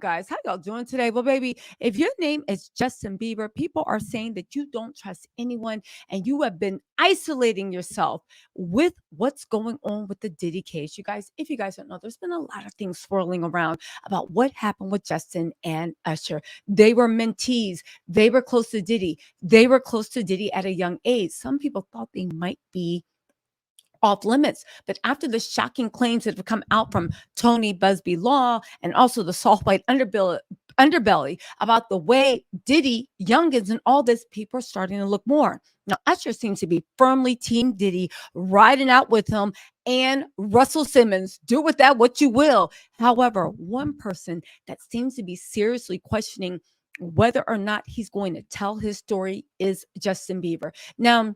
Guys, how y'all doing today? Well, baby, if your name is Justin Bieber, people are saying that you don't trust anyone and you have been isolating yourself with what's going on with the Diddy case. You guys, if you guys don't know, there's been a lot of things swirling around about what happened with Justin and Usher. They were mentees, they were close to Diddy, they were close to Diddy at a young age. Some people thought they might be off limits. But after the shocking claims that have come out from Tony Busby Law and also the soft white underbelly about the way Diddy, Youngins, and all this, people are starting to look more. Now, Usher seems to be firmly Team Diddy, riding out with him, and Russell Simmons. Do with that what you will. However, one person that seems to be seriously questioning whether or not he's going to tell his story is Justin Bieber. Now,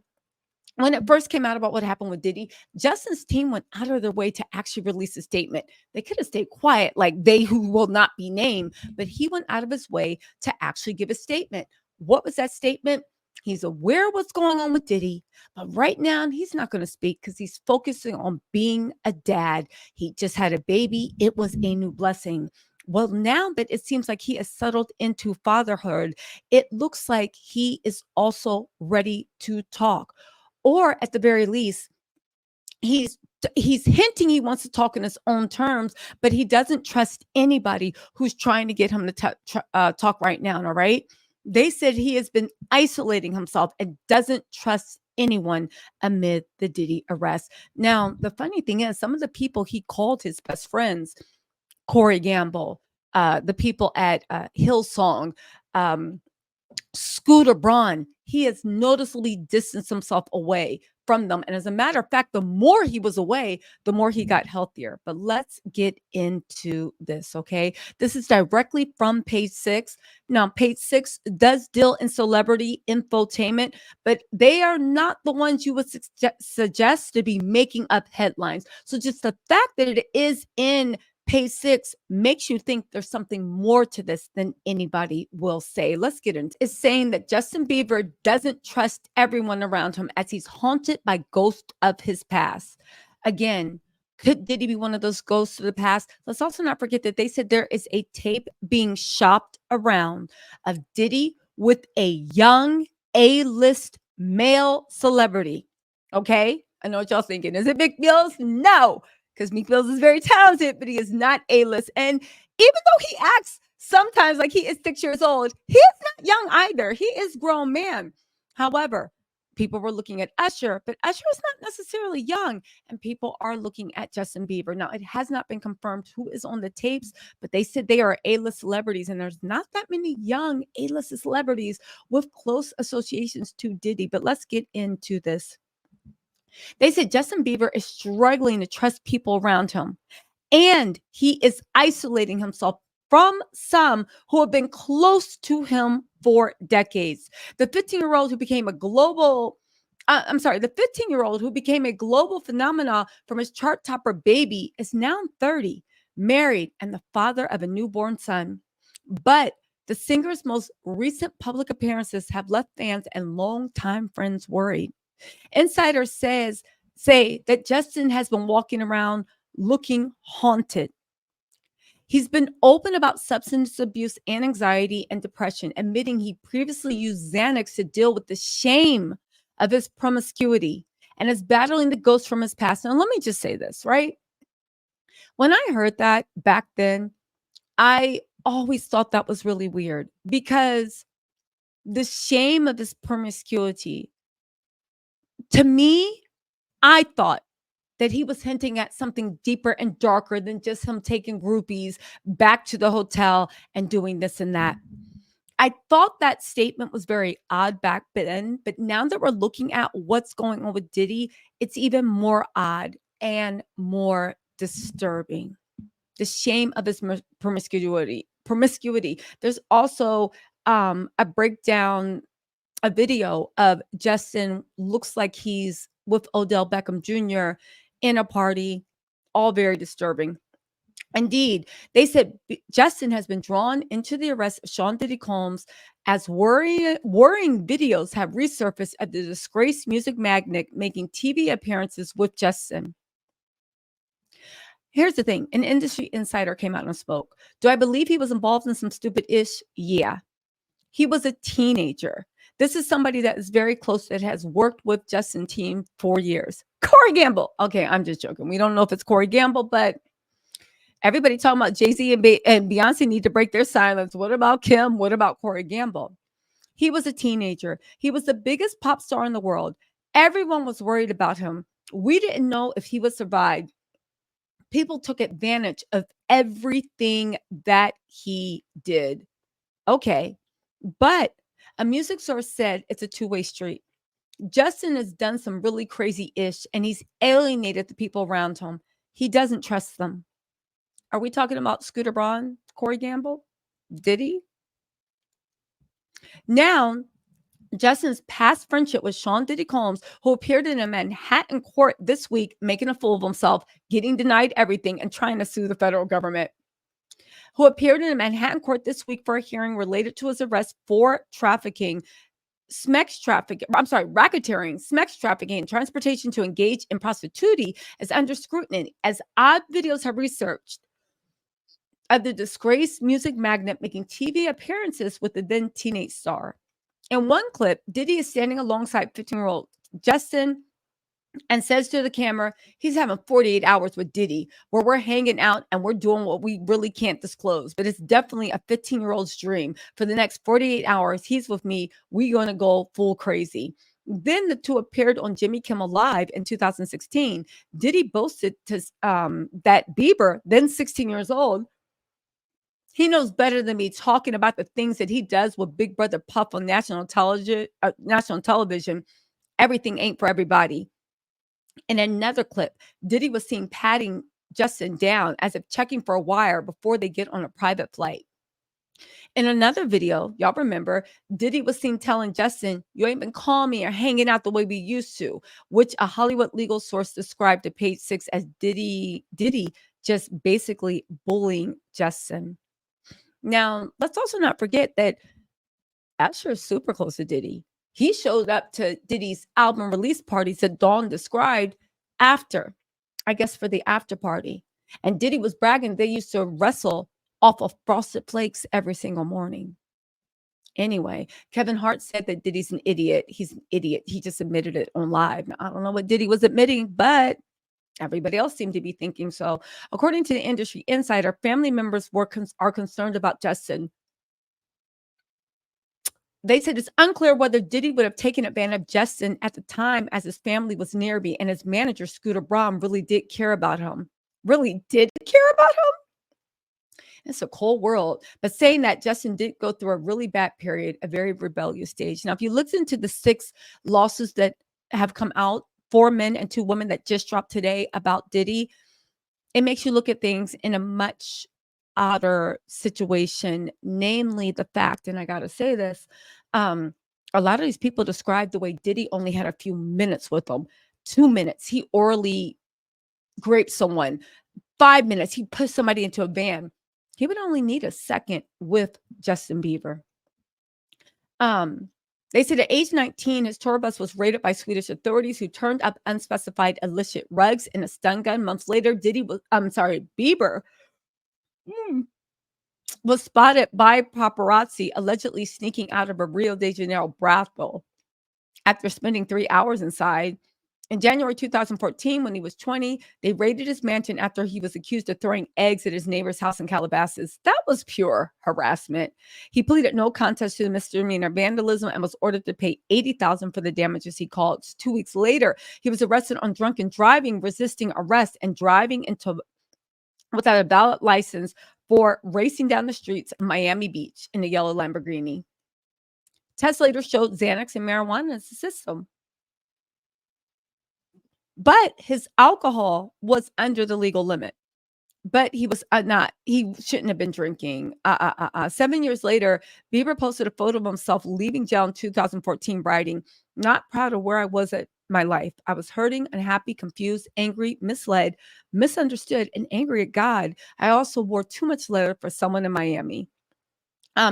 when it first came out about what happened with Diddy, Justin's team went out of their way to actually release a statement. They could have stayed quiet, like they who will not be named, but he went out of his way to actually give a statement. What was that statement? He's aware of what's going on with Diddy, but right now he's not going to speak because he's focusing on being a dad. He just had a baby. It was a new blessing. Well, now that it seems like he has settled into fatherhood, it looks like he is also ready to talk, or at the very least, he's he's hinting he wants to talk in his own terms, but he doesn't trust anybody who's trying to get him to talk right now. All right, they said he has been isolating himself and doesn't trust anyone amid the Diddy arrest. Now, the funny thing is, some of the people he called his best friends, Corey Gamble, the people at Hillsong, um, Scooter Braun, he has noticeably distanced himself away from them. And as a matter of fact, the more he was away, the more he got healthier. But let's get into this, okay? This is directly from Page Six. Now, Page Six does deal in celebrity infotainment, but they are not the ones you would suggest to be making up headlines. So just the fact that it is in Page Six makes you think there's something more to this than anybody will say. Let's get into it. It's saying that Justin Bieber doesn't trust everyone around him as he's haunted by ghosts of his past. Again, could Diddy be one of those ghosts of the past? Let's also not forget that they said there is a tape being shopped around of Diddy with a young A-list male celebrity. Okay? I know what y'all thinking. Is it Big Mills? No, because Meek Mills is very talented, but he is not A-list. And even though he acts sometimes like he is 6 years old, he is not young either. He is grown man. However, people were looking at Usher, but Usher is not necessarily young, and people are looking at Justin Bieber. Now, it has not been confirmed who is on the tapes, but they said they are A-list celebrities, and there's not that many young A-list celebrities with close associations to Diddy. But let's get into this. They said Justin Bieber is struggling to trust people around him, and he is isolating himself from some who have been close to him for decades. The 15-year-old who became a global the 15-year-old who became a global phenomenon from his chart topper Baby is now 30, married, and the father of a newborn son. But the singer's most recent public appearances have left fans and longtime friends worried. Insiders say that Justin has been walking around looking haunted. He's been open about substance abuse and anxiety and depression, admitting he previously used Xanax to deal with the shame of his promiscuity and is battling the ghosts from his past. And let me just say this, right? When I heard that back then, I always thought that was really weird because the shame of his promiscuity, to me, I thought that he was hinting at something deeper and darker than just him taking groupies back to the hotel and doing this and that. I thought that statement was very odd back then, but now that we're looking at what's going on with Diddy, it's even more odd and more disturbing. The shame of his promiscuity. There's also a breakdown, a video of Justin looks like he's with Odell Beckham Jr. in a party, all very disturbing. Indeed, they said Justin has been drawn into the arrest of Sean Diddy Combs as worrying videos have resurfaced of the disgraced music magnate making TV appearances with Justin. Here's the thing. An industry insider came out and spoke. Do I believe he was involved in some stupid ish? Yeah. He was a teenager. This is somebody that is very close that has worked with Justin Team for years. Corey Gamble. Okay, I'm just joking. We don't know if it's Corey Gamble, but everybody talking about Jay-Z and Beyonce need to break their silence. What about Kim? What about Corey Gamble? He was a teenager. He was the biggest pop star in the world. Everyone was worried about him. We didn't know if he would survive. People took advantage of everything that he did. Okay. But a music source said it's a two-way street. Justin has done some really crazy ish and he's alienated the people around him. He doesn't trust them. Are we talking about Scooter Braun, Corey Gamble, Diddy? Now, Justin's past friendship with Sean Diddy Combs, who appeared in a Manhattan court this week, making a fool of himself, getting denied everything, and trying to sue the federal government, who appeared in a Manhattan court this week for a hearing related to his arrest for trafficking, racketeering, smex trafficking, and transportation to engage in prostitution is under scrutiny, as odd videos have researched of the disgraced music magnate making TV appearances with the then teenage star. In one clip, Diddy is standing alongside 15-year-old Justin and says to the camera, he's having 48 hours with Diddy, where we're hanging out and we're doing what we really can't disclose. But it's definitely a 15-year-old's dream. For the next 48 hours, he's with me. We're going to go full crazy. Then the two appeared on Jimmy Kimmel Live in 2016. Diddy boasted that Bieber, then 16 years old, he knows better than me, talking about the things that he does with Big Brother Puff on national television. Everything ain't for everybody. In another clip, Diddy was seen patting Justin down as if checking for a wire before they get on a private flight. In another video, y'all remember, Diddy was seen telling Justin, you ain't been calling me or hanging out the way we used to, which a Hollywood legal source described to Page Six as Diddy just basically bullying Justin. Now, let's also not forget that Usher is super close to Diddy. He showed up to Diddy's album release parties that Dawn described after, I guess, for the after party. And Diddy was bragging they used to wrestle off of Frosted Flakes every single morning. Anyway, Kevin Hart said that Diddy's an idiot. He's an idiot. He just admitted it on live. Now, I don't know what Diddy was admitting, but everybody else seemed to be thinking so. According to the industry insider, family members are concerned about Justin. They said it's unclear whether Diddy would have taken advantage of Justin at the time, as his family was nearby and his manager, Scooter Braun, really did care about him. Really did care about him? It's a cold world. But saying that, Justin did go through a really bad period, a very rebellious stage. Now, if you look into the 6 lawsuits that have come out, 4 men and 2 women that just dropped today about Diddy, it makes you look at things in a much odder situation, namely the fact, and I got to say this, a lot of these people describe the way Diddy only had a few minutes with them. 2 minutes, he orally raped someone. 5 minutes, he put somebody into a van. He would only need a second with Justin Bieber. They said at age 19, his tour bus was raided by Swedish authorities who turned up unspecified illicit rugs and a stun gun. Months later, Bieber was spotted by paparazzi allegedly sneaking out of a Rio de Janeiro brothel after spending 3 hours inside. In January 2014, when he was 20, they raided his mansion after he was accused of throwing eggs at his neighbor's house in Calabasas. That was pure harassment. He pleaded no contest to the misdemeanor vandalism and was ordered to pay $80,000 for the damages he caused. 2 weeks later, he was arrested on drunken driving, resisting arrest, and driving without a valid license for racing down the streets of Miami Beach in a yellow Lamborghini. Tests later showed Xanax and marijuana in the system. But his alcohol was under the legal limit. But he was he shouldn't have been drinking. 7 years later, Bieber posted a photo of himself leaving jail in 2014, writing, not proud of where I was at my life. I was hurting, unhappy, confused, angry, misled, misunderstood, and angry at God. I also wore too much leather for someone in Miami.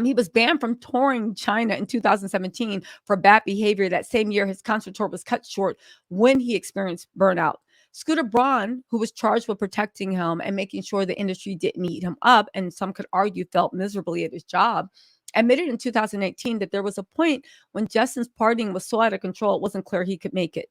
He was banned from touring China in 2017 for bad behavior. That same year, his concert tour was cut short when he experienced burnout. Scooter Braun, who was charged with protecting him and making sure the industry didn't eat him up, and some could argue felt miserably at his job, admitted in 2018 that there was a point when Justin's partying was so out of control, it wasn't clear he could make it.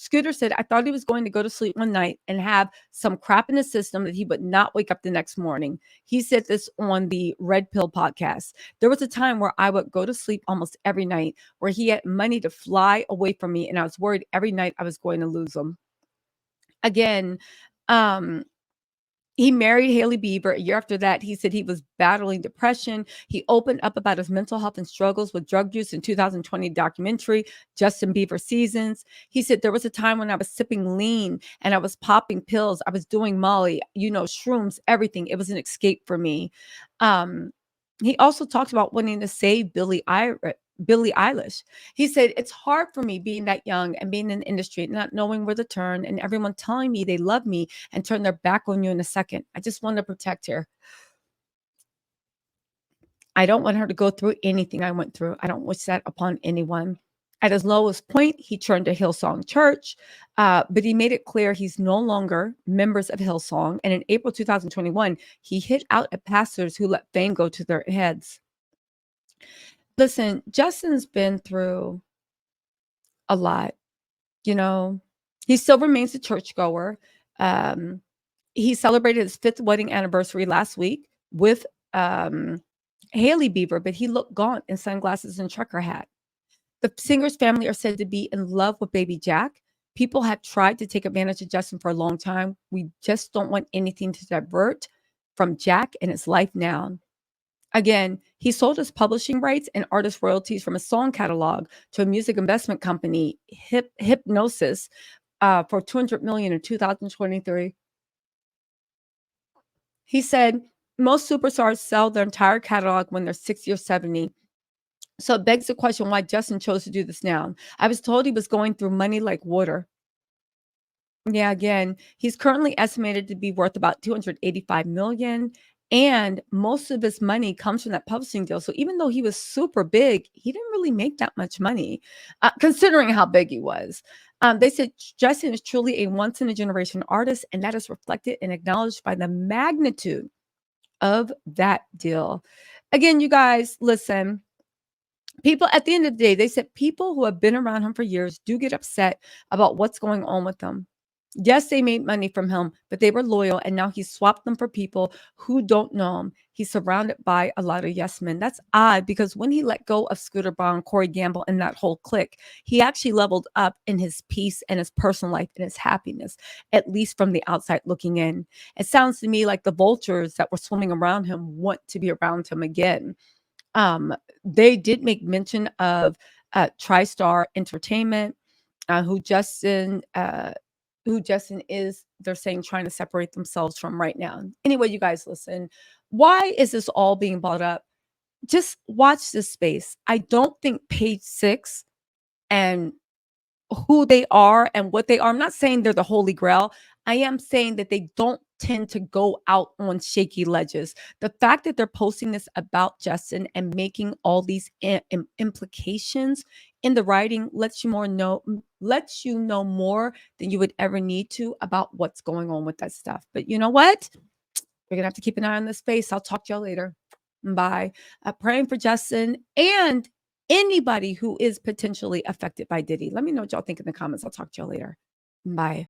Scooter said, I thought he was going to go to sleep one night and have some crap in his system that he would not wake up the next morning. He said this on the Red Pill podcast. There was a time where I would go to sleep almost every night, where he had money to fly away from me, and I was worried every night I was going to lose him. Again, um, he married Hailey Bieber. A year after that, he said he was battling depression. He opened up about his mental health and struggles with drug use in 2020 documentary, Justin Bieber Seasons. He said, there was a time when I was sipping lean and I was popping pills. I was doing Molly, shrooms, everything. It was an escape for me. Um, he also talked about wanting to save Billie Eilish. He said, it's hard for me being that young and being in the industry, not knowing where to turn, and everyone telling me they love me and turn their back on you in a second. I just want to protect her. I don't want her to go through anything I went through. I don't wish that upon anyone. At his lowest point, he turned to Hillsong Church, but he made it clear he's no longer members of Hillsong. And in April 2021, he hit out at pastors who let fame go to their heads. Listen, Justin's been through a lot. He still remains a churchgoer. Um, he celebrated his 5th wedding anniversary last week with Hailey Bieber, but he looked gaunt in sunglasses and trucker hat. The singer's family are said to be in love with baby Jack. People have tried to take advantage of Justin for a long time. We just don't want anything to divert from Jack and his life now. Again, he sold his publishing rights and artist royalties from a song catalog to a music investment company, Hypnosis, for $200 million in 2023. He said most superstars sell their entire catalog when they're 60 or 70. So it begs the question why Justin chose to do this now. I was told he was going through money like water. Yeah, again, he's currently estimated to be worth about 285 million, and most of his money comes from that publishing deal. So even though he was super big, he didn't really make that much money, considering how big he was. They said Justin is truly a once in a generation artist, and that is reflected and acknowledged by the magnitude of that deal. Again, you guys, listen. People at the end of the day, they said people who have been around him for years do get upset about what's going on with them. Yes, they made money from him, but they were loyal, and now he swapped them for people who don't know him. He's surrounded by a lot of yes men. That's odd because when he let go of Scooter Braun, Corey Gamble, and that whole clique, he actually leveled up in his peace and his personal life and his happiness, at least from the outside looking in. It sounds to me like the vultures that were swimming around him want to be around him again. They did make mention of TriStar Entertainment, who Justin is, they're saying, trying to separate themselves from right now. Anyway, you guys, listen. Why is this all being brought up? Just watch this space. I don't think Page Six and who they are and what they are. I'm not saying they're the holy grail. I am saying that they don't tend to go out on shaky ledges. The fact that they're posting this about Justin and making all these implications in the writing lets you know more than you would ever need to about what's going on with that stuff. But you know what? We're gonna have to keep an eye on this space. I'll talk to y'all later. Bye. Praying for Justin and anybody who is potentially affected by Diddy. Let me know what y'all think in the comments. I'll talk to y'all later. Bye.